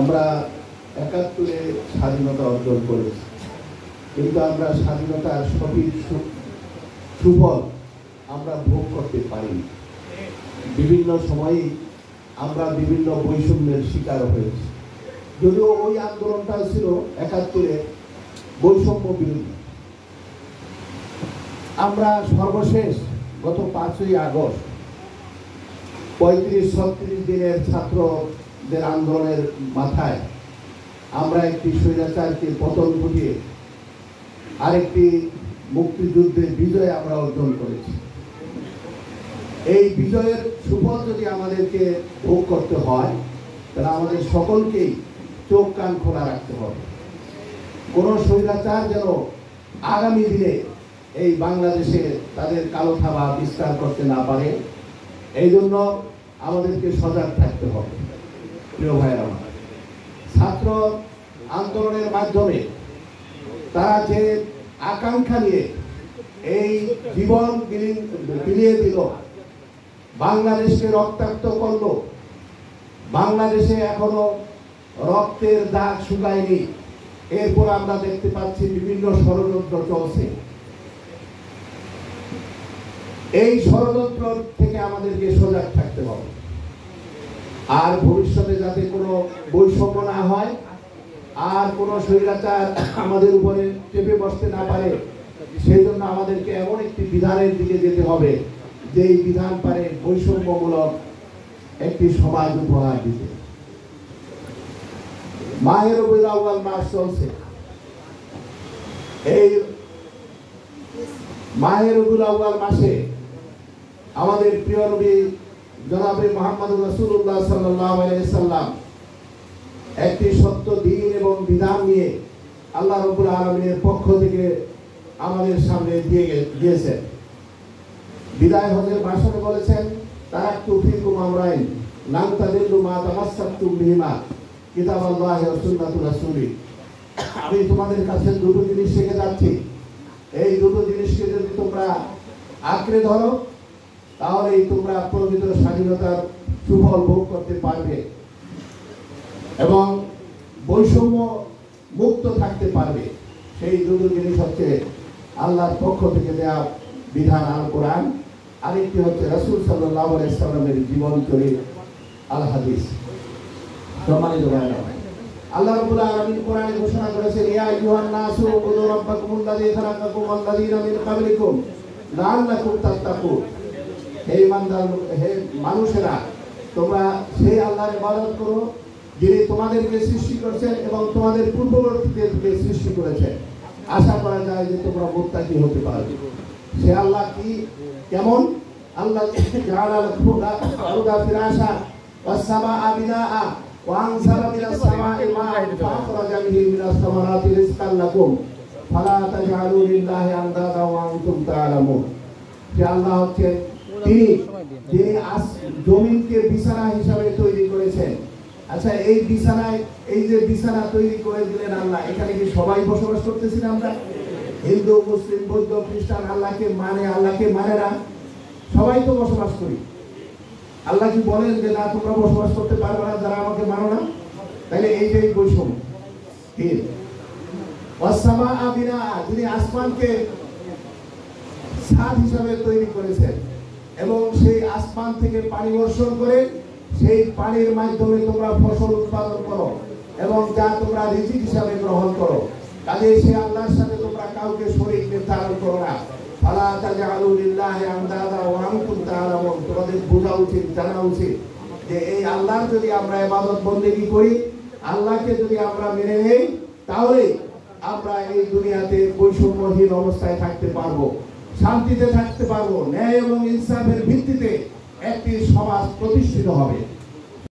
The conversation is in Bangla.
আমরা ৭১-এ স্বাধীনতা অর্জন করেছি, কিন্তু আমরা স্বাধীনতার সঠিক সুফল আমরা ভোগ করতে পারিনি। বিভিন্ন সময়ে আমরা বিভিন্ন বৈষম্যের শিকার হয়েছি। যদিও ওই আন্দোলনটা ছিল ৭১-এ বৈষম্য বিরোধী। আমরা সর্বশেষ গত ৫ই আগস্ট ৩৫-৩৬ দিনের ছাত্রদের আন্দোলনের মাথায় আমরা একটি স্বৈরাচারকে পতন ঘটিয়ে আরেকটি মুক্তিযুদ্ধের বিজয় আমরা অর্জন করেছি। এই বিজয়ের সুফল যদি আমাদেরকে ভোগ করতে হয়, তাহলে আমাদের সকলকেই চোখ কান খোলা রাখতে হবে। কোনো স্বৈরাচার যেন আগামী দিনে এই বাংলাদেশে তাদের কালো থাবা বিস্তার করতে না পারে, এই জন্য আমাদেরকে সজাগ থাকতে হবে। প্রিয় ভাইরা, ছাত্র আন্দোলনের মাধ্যমে তারা যে আকাঙ্ক্ষা নিয়ে এই জীবন বিলিয়ে দিল, বাংলাদেশকে রক্তাক্ত করল, বাংলাদেশে এখনো রক্তের দাগ শুকায়নি। এরপর আমরা দেখতে পাচ্ছি বিভিন্ন ষড়যন্ত্র চলছে। এই ষড়যন্ত্র থেকে আমাদেরকে সজাগ থাকতে হবে। আর ভবিষ্যতে যাতে কোনো বৈষম্য না হয়, আর কোনো স্বৈরাচার আমাদের উপরে চেপে বসতে না পারে, সেই জন্য আমাদেরকে এমন একটি বিধানের দিকে যেতে হবে যেই বিধান পারে বৈষম্যমূলক একটি সমাজ উপহার দিতে। মাহে রবিউল আউয়াল মাস চলছে। এই মাহে রবিউল আউয়াল মাসে আমাদের প্রিয় নবী জনাবে মুহাম্মদুর রাসূলুল্লাহ সাল্লাল্লাহু আলাইহি সাল্লাম একটি সত্য দিন এবং বিধান নিয়ে আল্লাহ রাব্বুল আলামিনের পক্ষ থেকে আমাদের সামনে দিয়েছেন। বিদায় হজের ভাষণে বলেছেন, তারাকতু ফীকুম আমরাইন লান তাদিল্লু মা তামাসসাকতুম বিহিমা কিতাবাল্লাহি ওয়া সুন্নাতু রাসূলি। আমি তোমাদের কাছে দুটো জিনিস রেখে যাচ্ছি, এই দুটো জিনিসকে যদি তোমরা আঁকড়ে ধরো, তাহলেই তোমরা প্রকৃত স্বাধীনতার সুফল ভোগ করতে পারবে এবং বৈষম্য মুক্ত থাকতে পারবে। সেই দুটো জিনিস হচ্ছে আল্লাহর পক্ষ থেকে দেওয়া বিধান আল কোরআন, আরেকটি হচ্ছে রাসূল সাল্লাল্লাহু আলাইহি সাল্লামের জীবন চরিত আল হাদিস। সম্মানিত ভাইরা, আল্লাহ রাব্বুল আলামিন কোরআনে ঘোষণা করেছেন, ইয়া আইয়ুহান নাসু উবুদু রাব্বাকুমুল্লাযী খালাকাকুম ওয়াল্লাযীনা মিন ক্বাবলিকুম লাআল্লাকুম তাত্তাকুন। হে ইমানদার, হে মানুষেরা, তোমরা সেই আল্লাহর ইবাদত করো যিনি তোমাদেরকে সৃষ্টি করেছেন এবং তোমাদের পূর্ববর্তীদেরকে সৃষ্টি করেছেন। আশা করা যায় যে তোমরা মুত্তাকি হতে পারবে। সে আল্লাহ কি কেমন? আল্লাহ জাআলা লাকুম আরদা ফিরাশা ওয়াস সামাআ বিনাআ ওয়া আনজালা মিনাস সামাই মাআন ফাখরাজা বিহি মিনাস সামারাতি রিজকান লাকুম ফালা তাজআলু লিল্লাহি আনদাদা ওয়া আনতুম তা'লামুন। যে আল্লাহ হচ্ছেন তিনি যে জমিনকে বিছানা হিসাবে তৈরি করেছেন। আচ্ছা, এই বিছানায়, এই যে বিছানা তৈরি করে দিলেন আল্লাহ, এখানে কি সবাই বসবাস করতেছি না? আমরা হিন্দু, মুসলিম, বৌদ্ধ, খ্রিস্টান আল্লাহকে মানে, আল্লাহকে মানে না, সবাই তো বসবাস করি। আল্লাহ কি বলেন যে না তোমরা বসবাস করতে পারবে না যারা আমাকে মানো না? তাহলে এইটাই বৈষম্য। ঠিক ওয়াসসামাআ বিনাআ, যিনি আসমানকে ছাদ হিসাবে তৈরি করেছেন এবং সেই আসমান থেকে পানি বর্ষণ করে সেই পানির মাধ্যমে তোমরা ফসল উৎপাদন করো এবং যা তোমরা রিজিক হিসাবে গ্রহণ করো। কাজে সে আল্লাহর সাথে তোমরা কাউকে শরীক নির্ধারণ করো না। ফালা তাজআলু লিল্লাহি আনদাদা ওয়া আনতুম তা'লামুন। তোমাদের বোঝা উচিত, জানা উচিত যে এই আল্লাহর যদি আমরা ইবাদত বন্দেগী করি, আল্লাহকে যদি আমরা মেনে নেই, তাহলে আমরা এই দুনিয়াতে বৈষম্যহীন অবস্থায় থাকতে পারবো, শান্তিতে থাকতে পারবো, ন্যায় এবং ইনসাফের ভিত্তিতে একটি সমাজ প্রতিষ্ঠিত হবে।